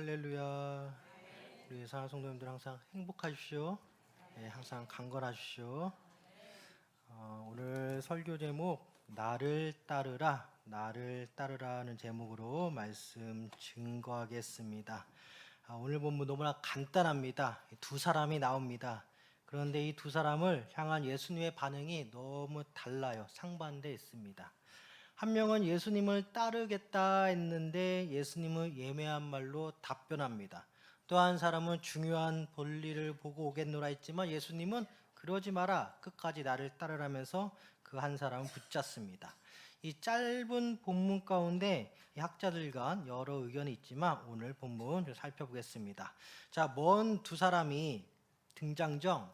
할렐루야. 우리 사랑하는 성도님들 항상 행복하십시오. 네, 항상 강건하십시오. 오늘 설교 제목 나를 따르라, 나를 따르라는 제목으로 말씀 증거하겠습니다. 오늘 본문 너무나 간단합니다. 두 사람이 나옵니다. 그런데 이 두 사람을 향한 예수님의 반응이 너무 달라요. 상반돼 있습니다. 한 명은 예수님을 따르겠다 했는데 예수님은 예매한 말로 답변합니다. 또 한 사람은 중요한 볼일을 보고 오겠노라 했지만 예수님은 그러지 마라, 끝까지 나를 따르라면서 그 한 사람은 붙잡습니다. 이 짧은 본문 가운데 학자들 간 여러 의견이 있지만 오늘 본문 좀 살펴보겠습니다. 자, 먼 두 사람이 등장정.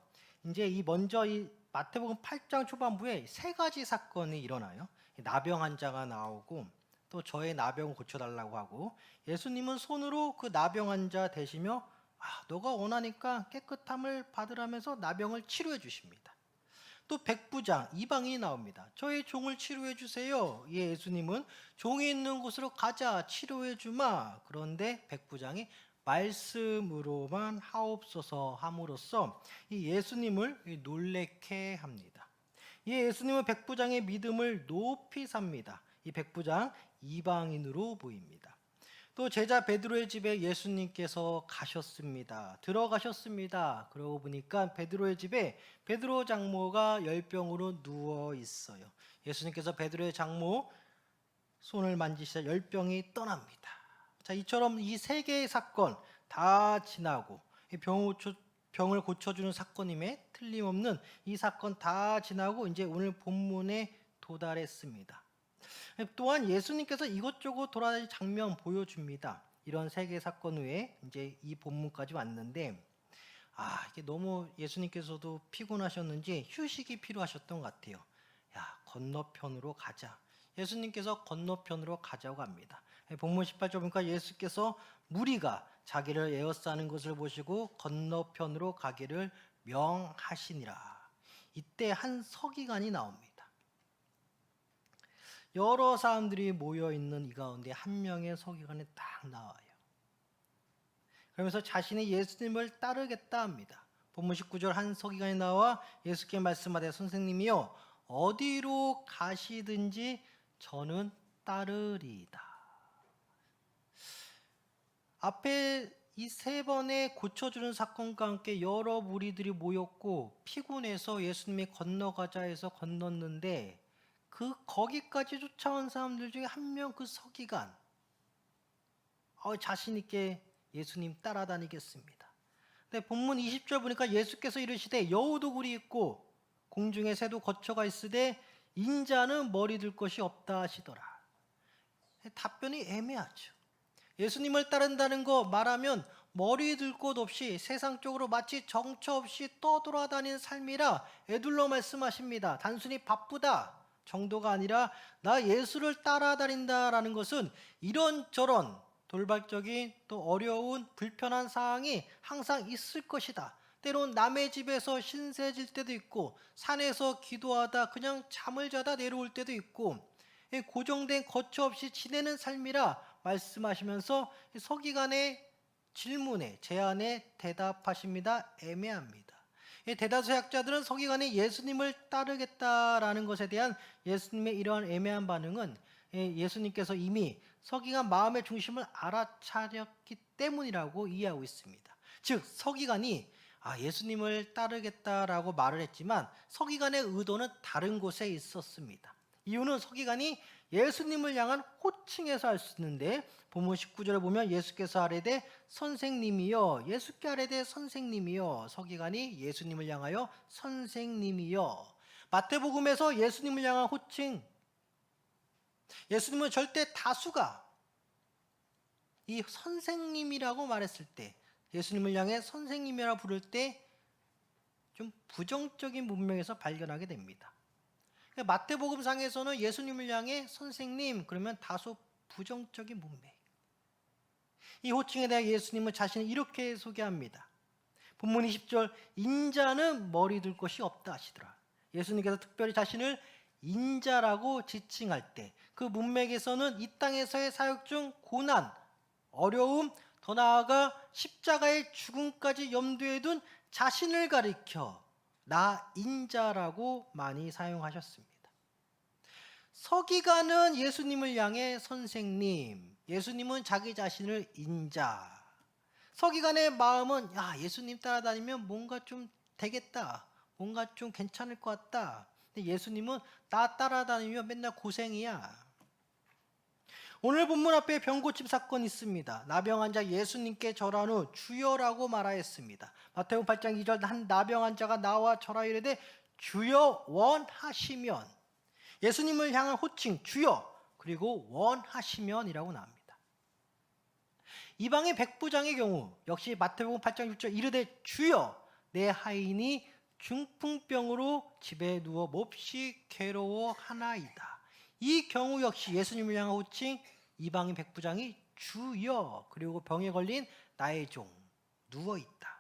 이제 먼저 이 마태복음 8장 초반부에 세 가지 사건이 일어나요. 나병 환자가 나오고 또 저의 나병 고쳐달라고 하고 예수님은 손으로 그 나병 환자 대시며 너가 원하니까 깨끗함을 받으라면서 나병을 치료해 주십니다. 또 백부장 이방인이 나옵니다. 저의 종을 치료해 주세요. 예수님은 종이 있는 곳으로 가자, 치료해 주마. 그런데 백부장이 말씀으로만 하옵소서 함으로써 이 예수님을 놀래게 합니다. 예수님은 백부장의 믿음을 높이 삽니다. 이 백부장 이방인으로 보입니다. 또 제자 베드로의 집에 예수님께서 가셨습니다. 들어가셨습니다. 그러고 보니까 베드로의 집에 베드로 장모가 열병으로 누워 있어요. 예수님께서 베드로의 장모 손을 만지시자 열병이 떠납니다. 자, 이처럼 이 세 개의 사건 다 지나고 병을 고쳐주는 사건임에 틀림없는 이 사건 다 지나고 이제 오늘 본문에 도달했습니다. 또한 예수님께서 이것저것 돌아다니는 장면 보여줍니다. 이런 세 개의 사건 후에 이제 이 본문까지 왔는데 이게 너무 예수님께서도 피곤하셨는지 휴식이 필요하셨던 것 같아요. 건너편으로 가자. 예수님께서 건너편으로 가자고 합니다. 본문 18절 보니까 예수께서 무리가 자기를 에워싸는 것을 보시고 건너편으로 가기를 명하시니라. 이때 한 서기관이 나옵니다. 여러 사람들이 모여있는 이 가운데 한 명의 서기관이 딱 나와요. 그러면서 자신이 예수님을 따르겠다 합니다. 본문 19절 한 서기관이 나와 예수께 말씀하되 선생님이여 어디로 가시든지 저는 따르리이다. 앞에 이 세 번의 고쳐주는 사건과 함께 여러 무리들이 모였고 피곤해서 예수님이 건너가자 해서 건넜는데 거기까지 쫓아온 사람들 중에 한 명 그 서기관 자신 있게 예수님 따라다니겠습니다. 근데 본문 20절 보니까 예수께서 이르시되 여우도 굴이 있고 공중에 새도 거처가 있으되 인자는 머리 들 것이 없다 하시더라. 답변이 애매하죠. 예수님을 따른다는 거 말하면 머리 들 곳 없이 세상적으로 마치 정처 없이 떠돌아다니는 삶이라 에둘러 말씀하십니다. 단순히 바쁘다 정도가 아니라 나 예수를 따라다닌다라는 것은 이런저런 돌발적인 또 어려운 불편한 상황이 항상 있을 것이다. 때론 남의 집에서 신세질 때도 있고 산에서 기도하다 그냥 잠을 자다 내려올 때도 있고 고정된 거처 없이 지내는 삶이라 말씀하시면서 서기관의 질문에 제안에 대답하십니다. 애매합니다. 대다수 학자들은 서기관이 예수님을 따르겠다라는 것에 대한 예수님의 이러한 애매한 반응은 예수님께서 이미 서기관 마음의 중심을 알아차렸기 때문이라고 이해하고 있습니다. 즉 서기관이 예수님을 따르겠다라고 말을 했지만 서기관의 의도는 다른 곳에 있었습니다. 이유는 서기관이 예수님을 향한 호칭에서 알 수 있는데 본문 19절에 보면 예수께서 아뢰되 선생님이여 예수께 아뢰되 선생님이여 서기관이 예수님을 향하여 선생님이여 마태복음에서 예수님을 향한 호칭 예수님은 절대 다수가 이 선생님이라고 말했을 때 예수님을 향해 선생님이라 부를 때 좀 부정적인 문맥에서 발견하게 됩니다. 마태복음상에서는 예수님을 향해 선생님 그러면 다소 부정적인 문맥. 이 호칭에 대해 예수님은 자신을 이렇게 소개합니다. 본문 20절 인자는 머리 둘 것이 없다 하시더라. 예수님께서 특별히 자신을 인자라고 지칭할 때 그 문맥에서는 이 땅에서의 사역 중 고난, 어려움, 더 나아가 십자가의 죽음까지 염두에 둔 자신을 가리켜 나 인자라고 많이 사용하셨습니다. 서기관은 예수님을 향해 선생님, 예수님은 자기 자신을 인자. 서기관의 마음은 예수님 따라다니면 뭔가 좀 되겠다, 뭔가 좀 괜찮을 것 같다. 근데 예수님은 나 따라다니면 맨날 고생이야. 오늘 본문 앞에 병고침 사건이 있습니다. 나병 환자 예수님께 절한 후 주여라고 말하였습니다. 마태복음 8장 2절 한 나병 환자가 나와 절하 이르되 주여 원하시면, 예수님을 향한 호칭 주여 그리고 원하시면이라고 나옵니다. 이방인 백부장의 경우 역시 마태복음 8장 6절 이르되 주여 내 하인이 중풍병으로 집에 누워 몹시 괴로워하나이다. 이 경우 역시 예수님을 향한 호칭 이방인 백부장이 주여 그리고 병에 걸린 나의 종 누워있다.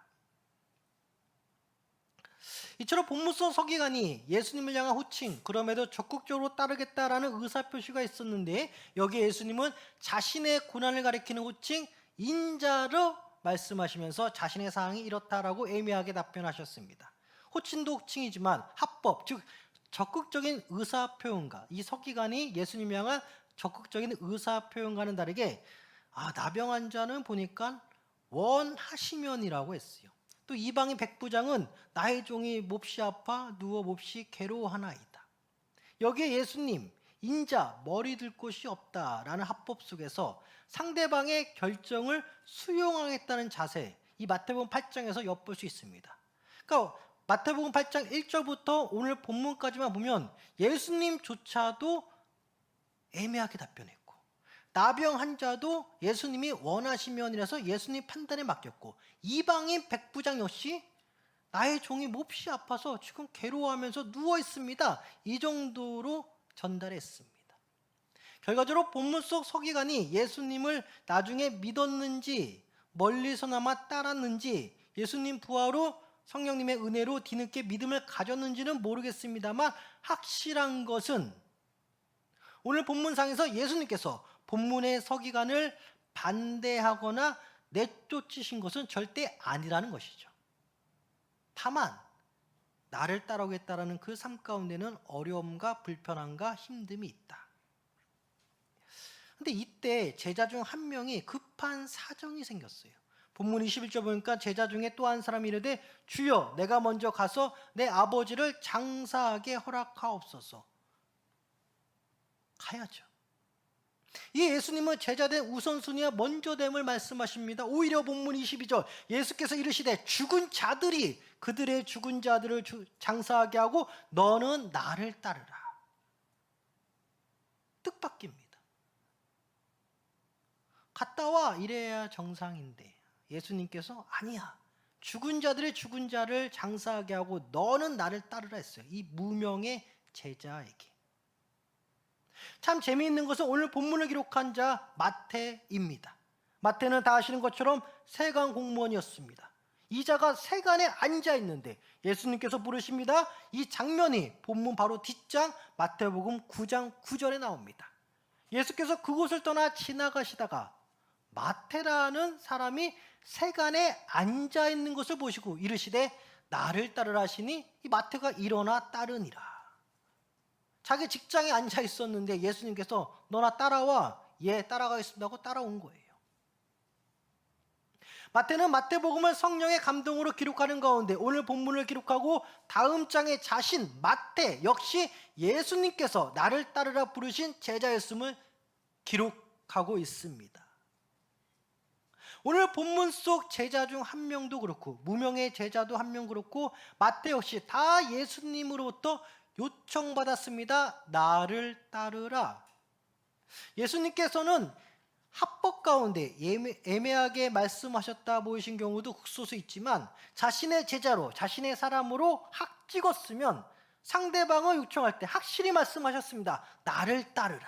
이처럼 본문 속 서기관이 예수님을 향한 호칭 그럼에도 적극적으로 따르겠다라는 의사표시가 있었는데, 여기에 예수님은 자신의 고난을 가리키는 호칭 인자로 말씀하시면서 자신의 상황이 이렇다라고 애매하게 답변하셨습니다. 호칭도 호칭이지만 합법, 즉 적극적인 의사표현과 이 서기관이 예수님 향한 적극적인 의사표현과는 다르게 나병 환자는 보니까 원하시면이라고 했어요. 또 이방인 백부장은 나의 종이 몹시 아파 누워 몹시 괴로워하나이다. 여기에 예수님 인자 머리 들 곳이 없다라는 합법 속에서 상대방의 결정을 수용하겠다는 자세, 이 마태복음 8장에서 엿볼 수 있습니다. 그러니까 마태복음 8장 1절부터 오늘 본문까지만 보면 예수님조차도 애매하게 답변했고, 나병 환자도 예수님이 원하시면이라서 예수님 판단에 맡겼고, 이방인 백부장 역시 나의 종이 몹시 아파서 지금 괴로워하면서 누워 있습니다, 이 정도로 전달했습니다. 결과적으로 본문 속 서기관이 예수님을 나중에 믿었는지 멀리서나마 따랐는지 예수님 부활로 성령님의 은혜로 뒤늦게 믿음을 가졌는지는 모르겠습니다만, 확실한 것은 오늘 본문상에서 예수님께서 본문의 서기관을 반대하거나 내쫓으신 것은 절대 아니라는 것이죠. 다만 나를 따라오겠다라는 그 삶 가운데는 어려움과 불편함과 힘듦이 있다. 근데 이때 제자 중 한 명이 급한 사정이 생겼어요. 본문 21절 보니까 제자 중에 또 한 사람이 이르되 주여 내가 먼저 가서 내 아버지를 장사하게 허락하옵소서. 가야죠. 이 예수님은 제자된 우선순위와 먼저됨을 말씀하십니다. 오히려 본문 22절 예수께서 이르시되 죽은 자들이 그들의 죽은 자들을 장사하게 하고 너는 나를 따르라. 뜻밖입니다. 갔다 와 이래야 정상인데 예수님께서 아니야, 죽은 자들의 죽은 자를 장사하게 하고 너는 나를 따르라 했어요. 이 무명의 제자에게. 참 재미있는 것은 오늘 본문을 기록한 자 마태입니다. 마태는 다 아시는 것처럼 세관 공무원이었습니다. 이 자가 세관에 앉아 있는데 예수님께서 부르십니다. 이 장면이 본문 바로 뒷장 마태복음 9장 9절에 나옵니다. 예수께서 그곳을 떠나 지나가시다가 마태라는 사람이 세관에 앉아 있는 것을 보시고 이르시되 나를 따르라 하시니 이 마태가 일어나 따르니라. 자기 직장에 앉아 있었는데 예수님께서 너나 따라와, 예 따라가겠습니다 하고 따라온 거예요. 마태는 마태복음을 성령의 감동으로 기록하는 가운데 오늘 본문을 기록하고 다음 장의 자신 마태 역시 예수님께서 나를 따르라 부르신 제자였음을 기록하고 있습니다. 오늘 본문 속 제자 중 한 명도 그렇고 무명의 제자도 한 명 그렇고 마태 역시 다 예수님으로부터 요청받았습니다. 나를 따르라. 예수님께서는 합법 가운데 애매하게 말씀하셨다 보이신 경우도 극소수 있지만 자신의 제자로 자신의 사람으로 확 찍었으면 상대방을 요청할 때 확실히 말씀하셨습니다. 나를 따르라.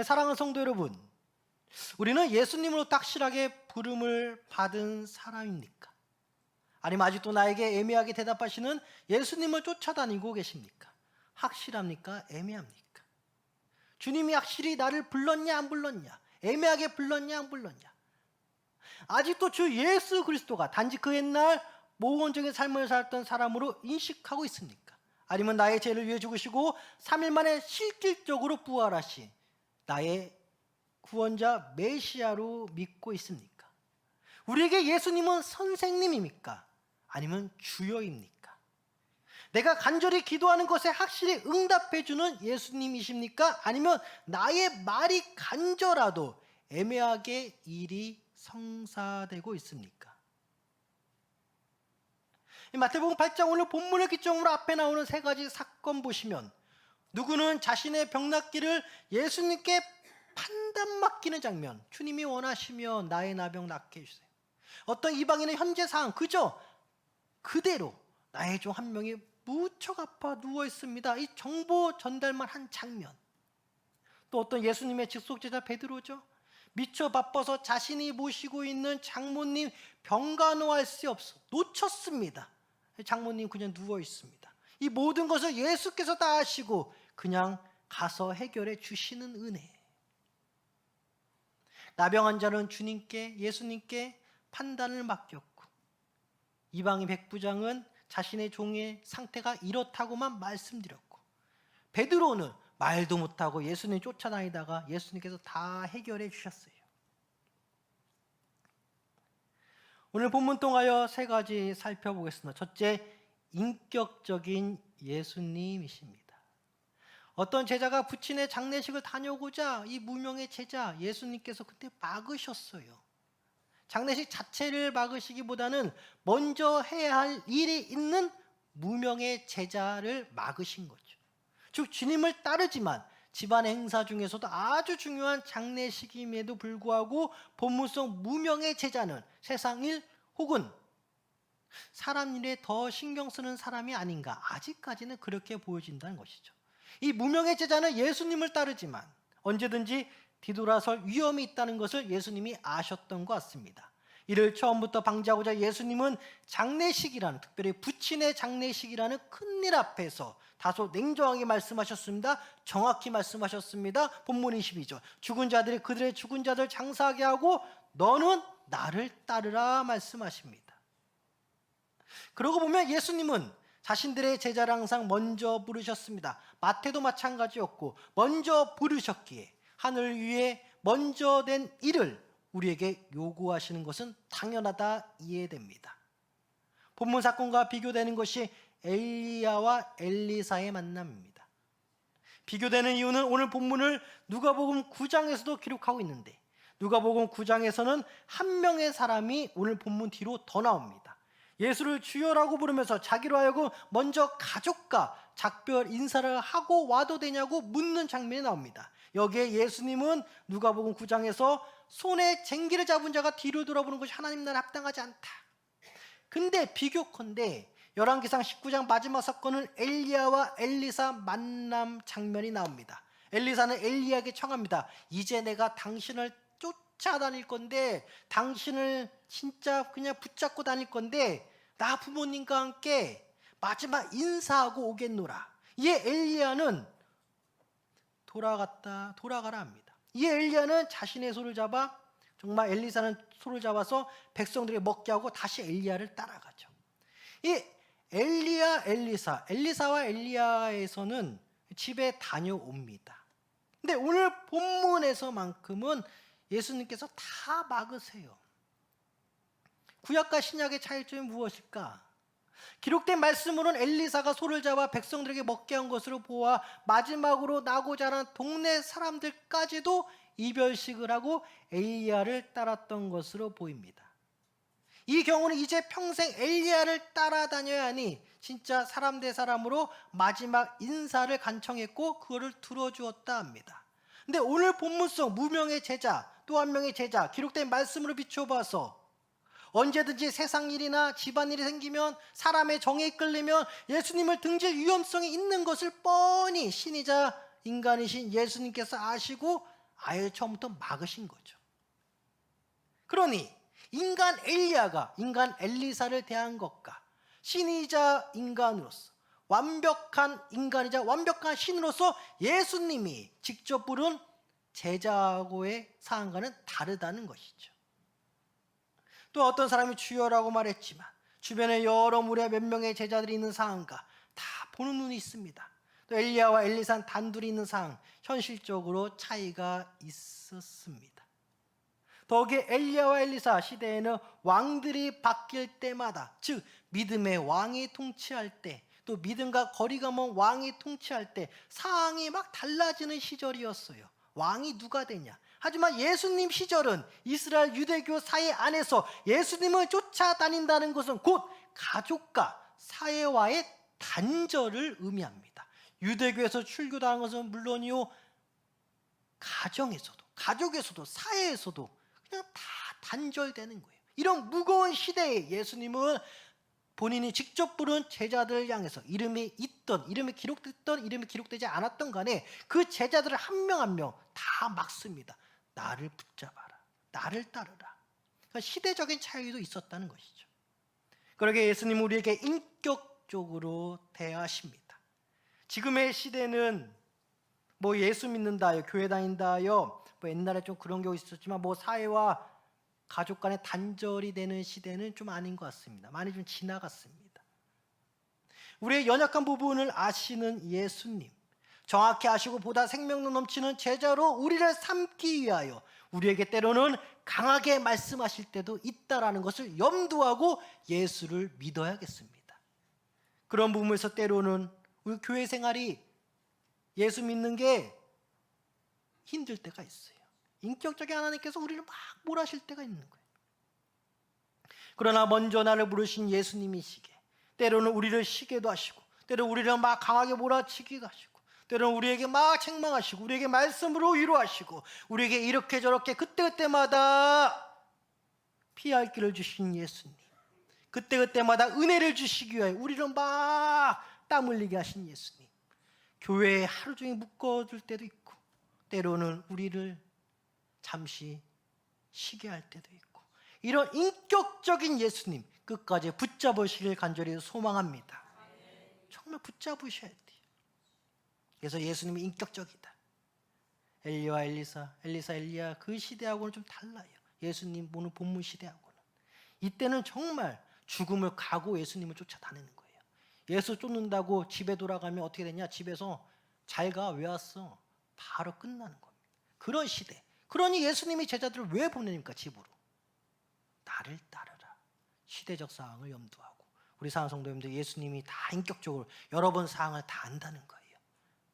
사랑하는 성도 여러분, 우리는 예수님으로 확실하게 부름을 받은 사람입니까? 아니면 아직도 나에게 애매하게 대답하시는 예수님을 쫓아다니고 계십니까? 확실합니까? 애매합니까? 주님이 확실히 나를 불렀냐 안 불렀냐? 애매하게 불렀냐 안 불렀냐? 아직도 주 예수 그리스도가 단지 그 옛날 모범적인 삶을 살았던 사람으로 인식하고 있습니까? 아니면 나의 죄를 위해 죽으시고 3일 만에 실질적으로 부활하신 나의 구원자 메시아로 믿고 있습니까? 우리에게 예수님은 선생님입니까? 아니면 주여입니까? 내가 간절히 기도하는 것에 확실히 응답해 주는 예수님이십니까? 아니면 나의 말이 간절하도 애매하게 일이 성사되고 있습니까? 마태복음 8장 오늘 본문의 기점으로 앞에 나오는 세 가지 사건 보시면 누구는 자신의 병낫기를 예수님께 판단 맡기는 장면, 주님이 원하시면 나의 나병 낫게 해주세요. 어떤 이방인은 현재 상황 그저 그대로 나의 종 한 명이 무척 아파 누워 있습니다. 이 정보 전달만 한 장면. 또 어떤 예수님의 직속제자 베드로죠. 미처 바빠서 자신이 모시고 있는 장모님 병간호할 수 없어 놓쳤습니다. 장모님 그냥 누워 있습니다. 이 모든 것을 예수께서 다 하시고 그냥 가서 해결해 주시는 은혜. 나병 환자는 주님께 예수님께 판단을 맡겼고 이방인 백부장은 자신의 종의 상태가 이렇다고만 말씀드렸고 베드로는 말도 못하고 예수님 쫓아다니다가 예수님께서 다 해결해 주셨어요. 오늘 본문 통하여 세 가지 살펴보겠습니다. 첫째, 인격적인 예수님이십니다. 어떤 제자가 부친의 장례식을 다녀오고자 이 무명의 제자 예수님께서 그때 막으셨어요. 장례식 자체를 막으시기보다는 먼저 해야 할 일이 있는 무명의 제자를 막으신 거죠. 즉 주님을 따르지만 집안 행사 중에서도 아주 중요한 장례식임에도 불구하고 본문 속 무명의 제자는 세상 일 혹은 사람 일에 더 신경 쓰는 사람이 아닌가, 아직까지는 그렇게 보여진다는 것이죠. 이 무명의 제자는 예수님을 따르지만 언제든지 뒤돌아설 위험이 있다는 것을 예수님이 아셨던 것 같습니다. 이를 처음부터 방지하고자 예수님은 장례식이라는, 특별히 부친의 장례식이라는 큰일 앞에서 다소 냉정하게 말씀하셨습니다. 정확히 말씀하셨습니다. 본문 22절. 죽은 자들이 그들의 죽은 자들 장사하게 하고 너는 나를 따르라 말씀하십니다. 그러고 보면 예수님은 자신들의 제자를 항상 먼저 부르셨습니다. 마태도 마찬가지였고 먼저 부르셨기에 하늘 위에 먼저 된 일을 우리에게 요구하시는 것은 당연하다 이해됩니다. 본문 사건과 비교되는 것이 엘리야와 엘리사의 만남입니다. 비교되는 이유는 오늘 본문을 누가복음 9장에서도 기록하고 있는데 누가복음 9장에서는 한 명의 사람이 오늘 본문 뒤로 더 나옵니다. 예수를 주여라고 부르면서 자기로 하여금 먼저 가족과 작별 인사를 하고 와도 되냐고 묻는 장면이 나옵니다. 여기에 예수님은 누가복음 9장에서 손에 쟁기를 잡은 자가 뒤로 돌아보는 것이 하나님 나라에 합당하지 않다. 근데 비교컨대 열왕기상 19장 마지막 사건은 엘리야와 엘리사 만남 장면이 나옵니다. 엘리사는 엘리야에게 청합니다. 이제 내가 당신을 쫓아다닐 건데 당신을 진짜 그냥 붙잡고 다닐 건데 나 부모님과 함께 마지막 인사하고 오겠노라. 이에 엘리야는 돌아가라 합니다. 이에 엘리야는 자신의 소를 잡아 정말 엘리사는 소를 잡아서 백성들에게 먹게 하고 다시 엘리야를 따라가죠. 이 엘리사와 엘리야에서는 집에 다녀옵니다. 근데 오늘 본문에서만큼은 예수님께서 다 막으세요. 구약과 신약의 차이점이 무엇일까? 기록된 말씀으로는 엘리사가 소를 잡아 백성들에게 먹게 한 것으로 보아 마지막으로 나고자 하는 동네 사람들까지도 이별식을 하고 엘리야를 따랐던 것으로 보입니다. 이 경우는 이제 평생 엘리야를 따라다녀야 하니 진짜 사람 대 사람으로 마지막 인사를 간청했고 그거를 들어주었다 합니다. 근데 오늘 본문 속 무명의 제자, 또 한 명의 제자, 기록된 말씀으로 비춰봐서 언제든지 세상 일이나 집안일이 생기면 사람의 정에 이끌리면 예수님을 등질 위험성이 있는 것을 뻔히 신이자 인간이신 예수님께서 아시고 아예 처음부터 막으신 거죠. 그러니 인간 엘리야가 인간 엘리사를 대한 것과 신이자 인간으로서 완벽한 인간이자 완벽한 신으로서 예수님이 직접 부른 제자하고의 상황과는 다르다는 것이죠. 또 어떤 사람이 주여라고 말했지만 주변에 여러 무리와 몇 명의 제자들이 있는 상황과 다 보는 눈이 있습니다. 또 엘리야와 엘리사는 단둘이 있는 상황, 현실적으로 차이가 있었습니다. 더기에 엘리야와 엘리사 시대에는 왕들이 바뀔 때마다, 즉 믿음의 왕이 통치할 때, 또 믿음과 거리가 먼 왕이 통치할 때 상황이 막 달라지는 시절이었어요. 왕이 누가 되냐? 하지만 예수님 시절은 이스라엘 유대교 사회 안에서 예수님을 쫓아다닌다는 것은 곧 가족과 사회와의 단절을 의미합니다. 유대교에서 출교당한 것은 물론이요, 가정에서도, 가족에서도, 사회에서도 그냥 다 단절되는 거예요. 이런 무거운 시대에 예수님은 본인이 직접 부른 제자들을 향해서 이름이 있던, 이름이 기록됐던, 이름이 기록되지 않았던 간에 그 제자들을 한 명 한 명 다 막습니다. 나를 붙잡아라, 나를 따르라. 그러니까 시대적인 차이도 있었다는 것이죠. 그러게 예수님은 우리에게 인격적으로 대하십니다. 지금의 시대는 뭐 예수 믿는다요, 교회 다닌다요, 뭐 옛날에 좀 그런 경우 있었지만 뭐 사회와 가족 간의 단절이 되는 시대는 좀 아닌 것 같습니다. 많이 좀 지나갔습니다. 우리의 연약한 부분을 아시는 예수님, 정확히 아시고 보다 생명력 넘치는 제자로 우리를 삼기 위하여 우리에게 때로는 강하게 말씀하실 때도 있다라는 것을 염두하고 예수를 믿어야겠습니다. 그런 부분에서 때로는 우리 교회 생활이 예수 믿는 게 힘들 때가 있어요. 인격적인 하나님께서 우리를 막 몰아실 때가 있는 거예요. 그러나 먼저 나를 부르신 예수님이시기에 때로는 우리를 쉬게도 하시고, 때로는 우리를 막 강하게 몰아치기도 하시고, 때로는 우리에게 막 책망하시고, 우리에게 말씀으로 위로하시고, 우리에게 이렇게 저렇게 그때그때마다 피할 길을 주신 예수님, 그때그때마다 은혜를 주시기 위해 우리를 막 땀 흘리게 하신 예수님, 교회에 하루 종일 묶어둘 때도 있고, 때로는 우리를 잠시 쉬게 할 때도 있고, 이런 인격적인 예수님 끝까지 붙잡으시길 간절히 소망합니다. 정말 붙잡으셔야 돼요. 그래서 예수님이 인격적이다. 엘리야와 엘리사, 엘리사 엘리야 그 시대하고는 좀 달라요. 예수님 보는 본문 시대하고는. 이때는 정말 죽음을 가고 예수님을 쫓아다니는 거예요. 예수 쫓는다고 집에 돌아가면 어떻게 되냐? 집에서 잘 가, 왜 왔어? 바로 끝나는 겁니다. 그런 시대. 그러니 예수님이 제자들을 왜 보내니까 집으로? 나를 따르라. 시대적 상황을 염두하고, 우리 사랑 성도님들, 예수님이 다 인격적으로 여러분 상황을 다 안다는 거예요.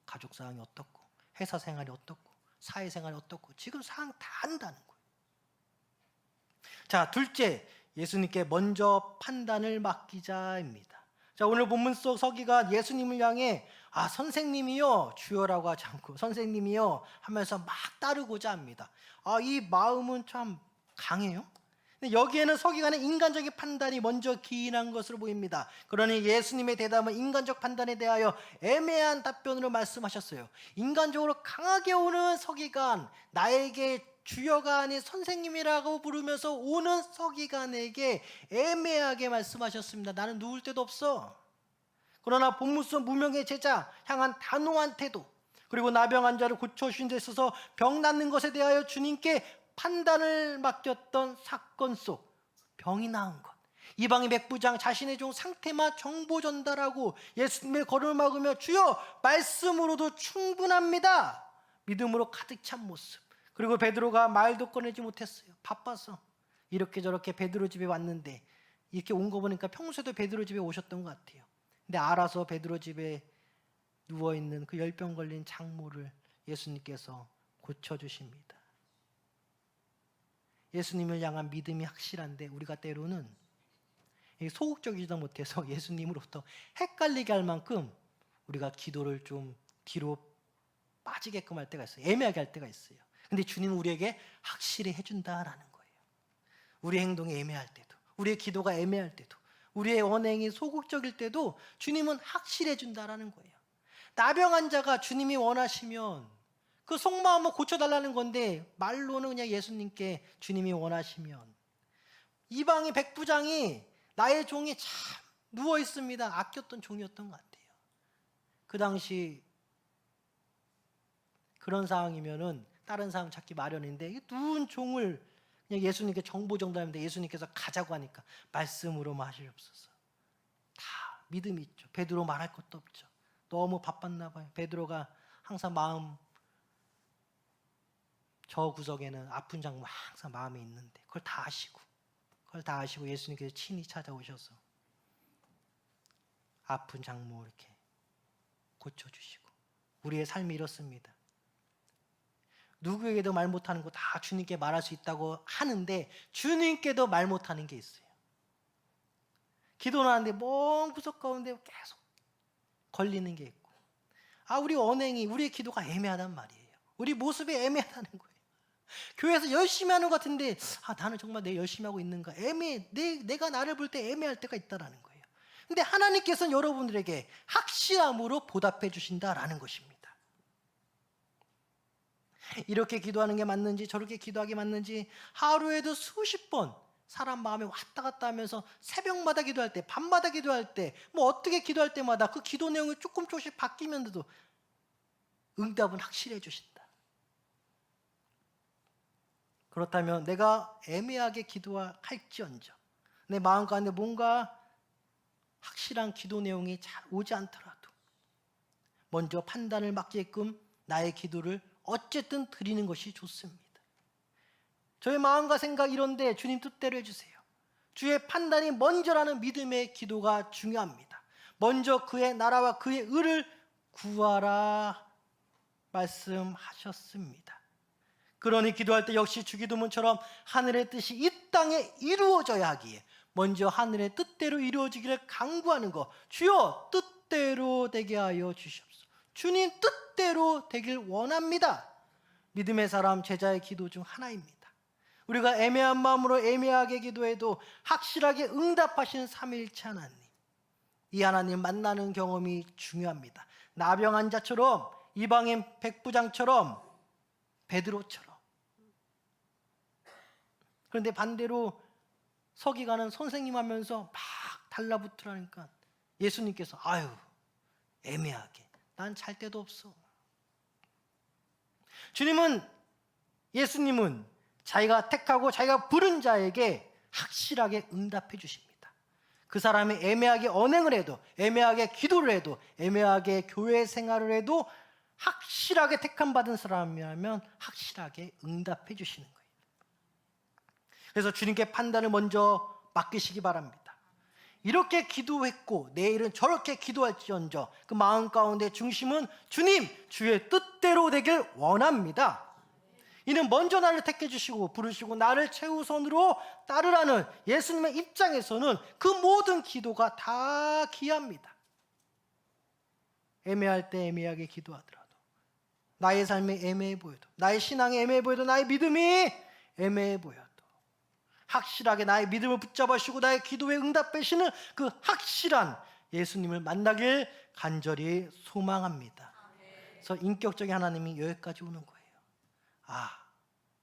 가족 상황이 어떻고, 회사 생활이 어떻고, 사회 생활이 어떻고, 지금 상황 다 안다는 거예요. 자, 둘째, 예수님께 먼저 판단을 맡기자입니다. 자, 오늘 본문 속 서기가 예수님을 향해 선생님이요 주여라고 하지 않고 선생님이요 하면서 막 따르고자 합니다. 이 마음은 참 강해요. 근데 여기에는 서기관의 인간적인 판단이 먼저 기인한 것으로 보입니다. 그러니 예수님의 대답은 인간적 판단에 대하여 애매한 답변으로 말씀하셨어요. 인간적으로 강하게 오는 서기관, 나에게 주여가 아닌 선생님이라고 부르면서 오는 서기관에게 애매하게 말씀하셨습니다. 나는 누울 데도 없어. 그러나 본문 속 무명의 제자 향한 단호한 태도, 그리고 나병 환자를 고쳐주신 데 있어서 병 낫는 것에 대하여 주님께 판단을 맡겼던 사건 속 병이 나은 것, 이방인 백부장 자신의 종 상태만 정보 전달하고 예수님의 걸음을 막으며 주여 말씀으로도 충분합니다, 믿음으로 가득 찬 모습. 그리고 베드로가 말도 꺼내지 못했어요. 바빠서. 이렇게 저렇게 베드로 집에 왔는데, 이렇게 온 거 보니까 평소에도 베드로 집에 오셨던 것 같아요. 근데 알아서 베드로 집에 누워있는 그 열병 걸린 장모를 예수님께서 고쳐주십니다. 예수님을 향한 믿음이 확실한데 우리가 때로는 소극적이지도 못해서 예수님으로부터 헷갈리게 할 만큼 우리가 기도를 좀 뒤로 빠지게끔 할 때가 있어요. 애매하게 할 때가 있어요. 근데 주님은 우리에게 확실히 해준다라는 거예요. 우리의 행동이 애매할 때도, 우리의 기도가 애매할 때도, 우리의 언행이 소극적일 때도 주님은 확실히 해준다라는 거예요. 나병 환자가 주님이 원하시면 그 속마음을 고쳐달라는 건데, 말로는 그냥 예수님께 주님이 원하시면. 이방인 백부장이 나의 종이 참 누워있습니다. 아꼈던 종이었던 것 같아요. 그 당시 그런 상황이면은 다른 사람 찾기 마련인데 이 누운 종을 그냥 예수님께 정보 전달하는데 예수님께서 가자고 하니까 말씀으로만 하시옵소서. 다 믿음이 있죠. 베드로 말할 것도 없죠. 너무 바빴나 봐요. 베드로가 항상 마음 저 구석에는 아픈 장모 항상 마음에 있는데 그걸 다 아시고 예수님께서 친히 찾아오셔서 아픈 장모 이렇게 고쳐주시고 우리의 삶이 이렇습니다. 누구에게도 말 못하는 거 다 주님께 말할 수 있다고 하는데 주님께도 말 못하는 게 있어요. 기도는 하는데 먼 구석 가운데 계속 걸리는 게 있고 우리 언행이 우리의 기도가 애매하단 말이에요. 우리 모습이 애매하다는 거예요. 교회에서 열심히 하는 것 같은데 나는 정말 내 열심히 하고 있는가 애매해. 내가 나를 볼 때 애매할 때가 있다라는 거예요. 근데 하나님께서는 여러분들에게 확실함으로 보답해 주신다라는 것입니다. 이렇게 기도하는 게 맞는지 저렇게 기도하기 맞는지 하루에도 수십 번 사람 마음에 왔다 갔다 하면서 새벽마다 기도할 때 밤마다 기도할 때 뭐 어떻게 기도할 때마다 그 기도 내용이 조금씩 바뀌면서도 응답은 확실해 주신다. 그렇다면 내가 애매하게 기도할지언정 내 마음 가운데 뭔가 확실한 기도 내용이 잘 오지 않더라도 먼저 판단을 맡게끔 나의 기도를 어쨌든 드리는 것이 좋습니다. 저의 마음과 생각 이런데 주님 뜻대로 해주세요. 주의 판단이 먼저라는 믿음의 기도가 중요합니다. 먼저 그의 나라와 그의 의를 구하라 말씀하셨습니다. 그러니 기도할 때 역시 주기도문처럼 하늘의 뜻이 이 땅에 이루어져야 하기에 먼저 하늘의 뜻대로 이루어지기를 간구하는 것. 주여 뜻대로 되게 하여 주시옵소서. 주님 뜻대로 되길 원합니다. 믿음의 사람 제자의 기도 중 하나입니다. 우리가 애매한 마음으로 애매하게 기도해도 확실하게 응답하시는 삼위일체 하나님, 이 하나님 만나는 경험이 중요합니다. 나병 자처럼 이방인 백부장처럼 베드로처럼. 그런데 반대로 서기관은 선생님 하면서 막 달라붙으라니까 예수님께서 애매하게 난 잘 데도 없어. 예수님은 자기가 택하고 자기가 부른 자에게 확실하게 응답해 주십니다. 그 사람이 애매하게 언행을 해도 애매하게 기도를 해도 애매하게 교회 생활을 해도 확실하게 택함 받은 사람이라면 확실하게 응답해 주시는 거예요. 그래서 주님께 판단을 먼저 맡기시기 바랍니다. 이렇게 기도했고 내일은 저렇게 기도할지언정 그 마음 가운데 중심은 주님 주의 뜻대로 되길 원합니다. 이는 먼저 나를 택해 주시고 부르시고 나를 최우선으로 따르라는 예수님의 입장에서는 그 모든 기도가 다 귀합니다. 애매할 때 애매하게 기도하더라도 나의 삶이 애매해 보여도 나의 신앙이 애매해 보여도 나의 믿음이 애매해 보여도 확실하게 나의 믿음을 붙잡으시고 나의 기도에 응답하시는 그 확실한 예수님을 만나길 간절히 소망합니다. 그래서 인격적인 하나님이 여기까지 오는 거예요.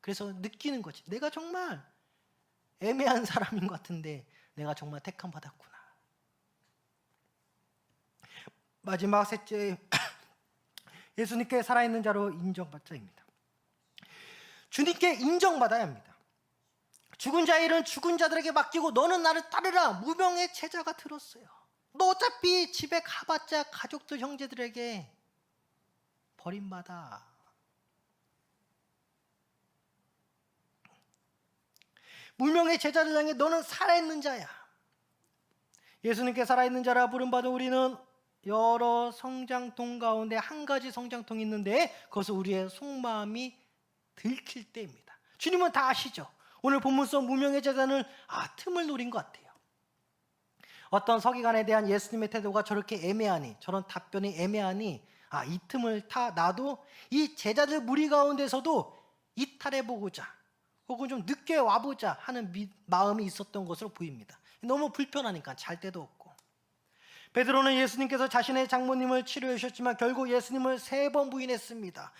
그래서 느끼는 거지. 내가 정말 애매한 사람인 것 같은데 내가 정말 택함 받았구나. 마지막 셋째, 예수님께 살아있는 자로 인정받자입니다. 주님께 인정받아야 합니다. 죽은 자의 일은 죽은 자들에게 맡기고 너는 나를 따르라. 무명의 제자가 들었어요. 너 어차피 집에 가봤자 가족들 형제들에게 버림받아. 무명의 제자를 향해 너는 살아있는 자야. 예수님께 살아있는 자라 부름받은 우리는 여러 성장통 가운데 한 가지 성장통이 있는데 그것은 우리의 속마음이 들킬 때입니다. 주님은 다 아시죠? 오늘 본문 속 무명의 제자는 틈을 노린 것 같아요. 어떤 서기관에 대한 예수님의 태도가 저렇게 애매하니 저런 답변이 애매하니 이 틈을 나도 이 제자들 무리 가운데서도 이탈해보고자 혹은 좀 늦게 와보자 하는 마음이 있었던 것으로 보입니다. 너무 불편하니까 잘 데도 없고. 베드로는 예수님께서 자신의 장모님을 치료해 주셨지만 결국 예수님을 3번 부인했습니다.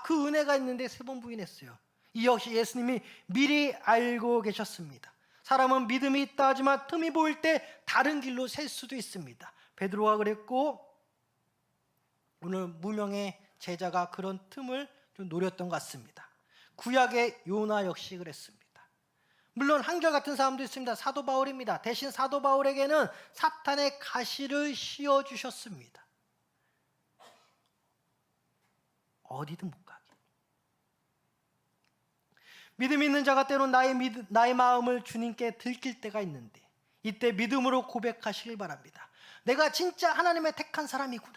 그 은혜가 있는데 3번 부인했어요. 이 역시 예수님이 미리 알고 계셨습니다. 사람은 믿음이 있다 하지만 틈이 보일 때 다른 길로 셀 수도 있습니다. 베드로가 그랬고 오늘 무명의 제자가 그런 틈을 좀 노렸던 것 같습니다. 구약의 요나 역시 그랬습니다. 물론 한결같은 사람도 있습니다. 사도 바울입니다. 대신 사도 바울에게는 사탄의 가시를 씌워주셨습니다. 어디든 못 가게. 믿음 있는 자가 때론 나의 마음을 주님께 들킬 때가 있는데, 이때 믿음으로 고백하시길 바랍니다. 내가 진짜 하나님의 택한 사람이구나.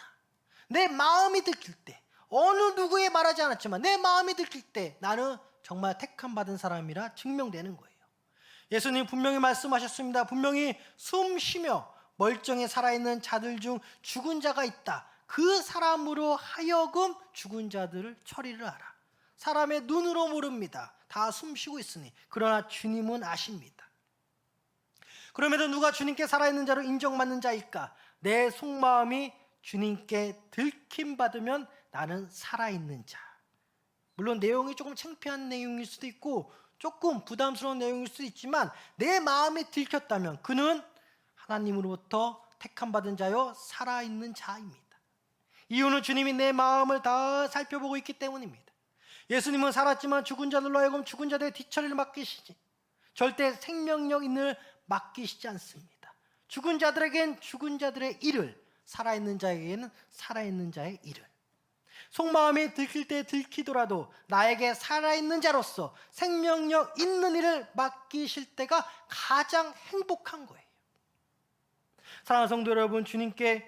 내 마음이 들킬 때, 어느 누구에 말하지 않았지만 내 마음이 들킬 때 나는 정말 택함 받은 사람이라 증명되는 거예요. 예수님 분명히 말씀하셨습니다. 분명히 숨 쉬며 멀쩡히 살아있는 자들 중 죽은 자가 있다. 그 사람으로 하여금 죽은 자들을 처리를 하라. 사람의 눈으로 모릅니다. 다 숨 쉬고 있으니. 그러나 주님은 아십니다. 그럼에도 누가 주님께 살아있는 자로 인정받는 자일까? 내 속마음이 주님께 들킴받으면 나는 살아있는 자. 물론 내용이 조금 창피한 내용일 수도 있고 조금 부담스러운 내용일 수도 있지만 내 마음이 들켰다면 그는 하나님으로부터 택함받은 자요 살아있는 자입니다. 이유는 주님이 내 마음을 다 살펴보고 있기 때문입니다. 예수님은 살았지만 죽은 자들로 하여금 죽은 자들의 뒤처리를 맡기시지 절대 생명력 있는 맡기시지 않습니다. 죽은 자들에겐 죽은 자들의 일을, 살아있는 자에게는 살아있는 자의 일을. 속마음이 들킬 때 들키더라도 나에게 살아있는 자로서 생명력 있는 일을 맡기실 때가 가장 행복한 거예요. 사랑하는 성도 여러분, 주님께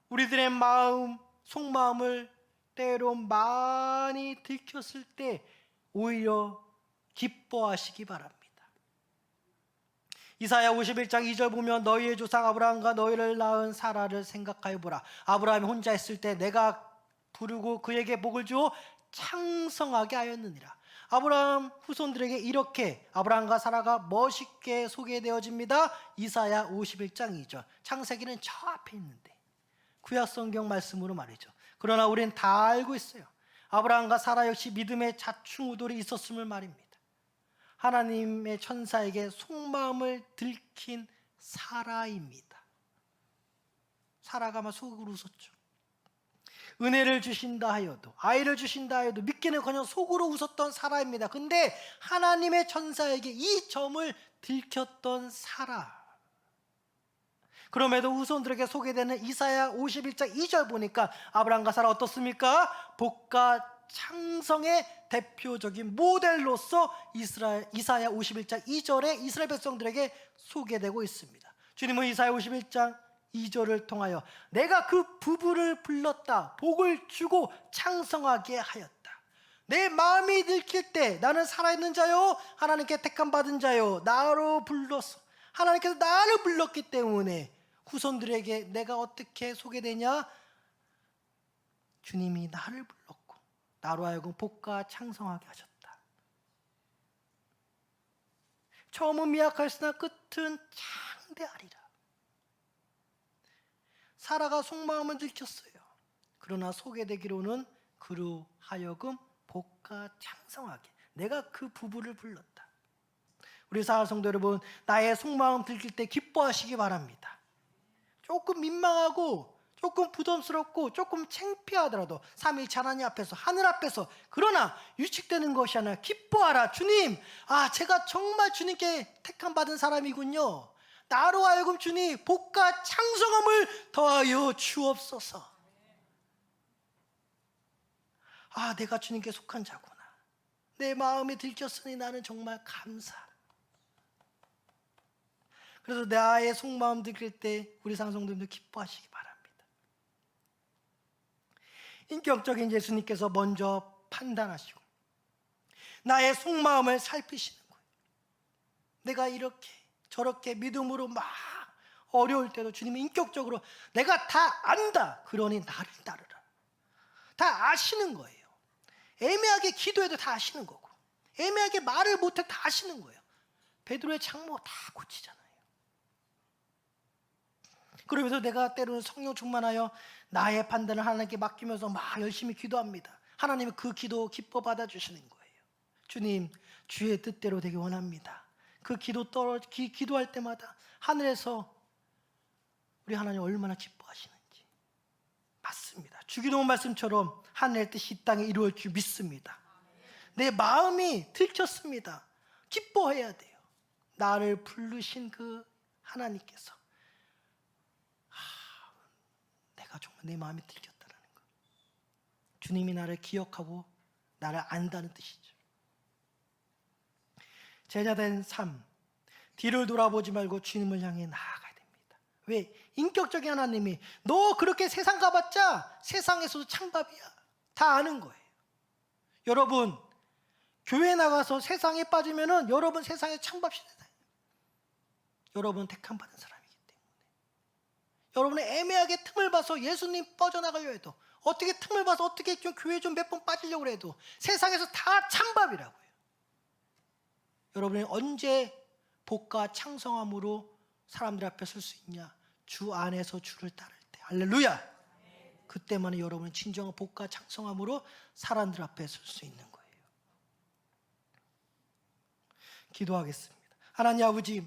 우리들의 마음, 속마음을 때론 많이 들켰을 때 오히려 기뻐하시기 바랍니다. 이사야 51장 2절 보면 너희의 조상 아브라함과 너희를 낳은 사라를 생각하여 보라. 아브라함이 혼자 있을 때 내가 부르고 그에게 복을 주어 창성하게 하였느니라. 아브라함 후손들에게 이렇게 아브라함과 사라가 멋있게 소개되어집니다. 이사야 51장 2절. 창세기는 저 앞에 있는데 구약 성경 말씀으로 말이죠. 그러나 우리는 다 알고 있어요. 아브라함과 사라 역시 믿음의 자충우돌이 있었음을 말입니다. 하나님의 천사에게 속마음을 들킨 사라입니다. 사라가 막 속으로 웃었죠. 은혜를 주신다 하여도, 아이를 주신다 하여도 믿기는커녕 속으로 웃었던 사라입니다. 근데 하나님의 천사에게 이 점을 들켰던 사라. 그럼에도 후손들에게 소개되는 이사야 51장 2절 보니까 아브라함과 사라 어떻습니까? 복과 창성의 대표적인 모델로서 이사야 51장 2절에 이스라엘 백성들에게 소개되고 있습니다. 주님은 이사야 51장 2절을 통하여 내가 그 부부를 불렀다. 복을 주고 창성하게 하였다. 내 마음이 들킬 때 나는 살아있는 자요 하나님께 택함 받은 자요 나로 불러서 하나님께서 나를 불렀기 때문에 후손들에게 내가 어떻게 소개되냐? 주님이 나를 불렀고 나로 하여금 복과 창성하게 하셨다. 처음은 미약하였으나 끝은 창대하리라. 사라가 속마음을 들켰어요. 그러나 소개되기로는 그로 하여금 복과 창성하게 내가 그 부부를 불렀다. 우리 사랑하는 성도 여러분, 나의 속마음 들킬 때 기뻐하시기 바랍니다. 조금 민망하고 조금 부담스럽고 조금 창피하더라도 삼위일체 하나님 앞에서 하늘 앞에서 그러나 유축되는 것이 아니라 기뻐하라. 주님, 제가 정말 주님께 택함 받은 사람이군요. 나로 하여금 주님 복과 창성함을 더하여 주옵소서. 내가 주님께 속한 자구나. 내 마음이 들켰으니 나는 정말 감사하다. 그래서 나의 속마음 들킬 때 우리 상성도님도 기뻐하시기 바랍니다. 인격적인 예수님께서 먼저 판단하시고 나의 속마음을 살피시는 거예요. 내가 이렇게 저렇게 믿음으로 막 어려울 때도 주님이 인격적으로 내가 다 안다. 그러니 나를 따르라. 다 아시는 거예요. 애매하게 기도해도 다 아시는 거고 애매하게 말을 못해도 다 아시는 거예요. 베드로의 장모 다 고치잖아요. 그러면서 내가 때로는 성령 충만하여 나의 판단을 하나님께 맡기면서 막 열심히 기도합니다. 하나님은 그 기도 기뻐 받아주시는 거예요. 주님, 주의 뜻대로 되기 원합니다. 그 기도할 때마다 하늘에서 우리 하나님 얼마나 기뻐하시는지. 맞습니다. 주기도문 말씀처럼 하늘의 뜻이 이 땅에 이루어질 줄 믿습니다. 내 마음이 들켰습니다. 기뻐해야 돼요. 나를 부르신 그 하나님께서 내가 정말 내 마음이 들켰다라는 거. 주님이 나를 기억하고 나를 안다는 뜻이죠. 제자된 삶, 뒤를 돌아보지 말고 주님을 향해 나아가야 됩니다. 왜? 인격적인 하나님이 너 그렇게 세상 가봤자 세상에서도 창밥이야. 다 아는 거예요. 여러분, 교회 나가서 세상에 빠지면은 여러분 세상에 창밥이잖아요. 여러분 택함 받은 사람이기 때문에. 여러분이 애매하게 틈을 봐서 예수님 빠져나가려 해도, 어떻게 틈을 봐서 어떻게 좀 교회 좀 몇 번 빠지려고 해도 세상에서 다 찬밥이라고요. 여러분이 언제 복과 창성함으로 사람들 앞에 설 수 있냐? 주 안에서 주를 따를 때. 할렐루야. 그때만이 여러분이 진정한 복과 창성함으로 사람들 앞에 설 수 있는 거예요. 기도하겠습니다. 하나님 아버지,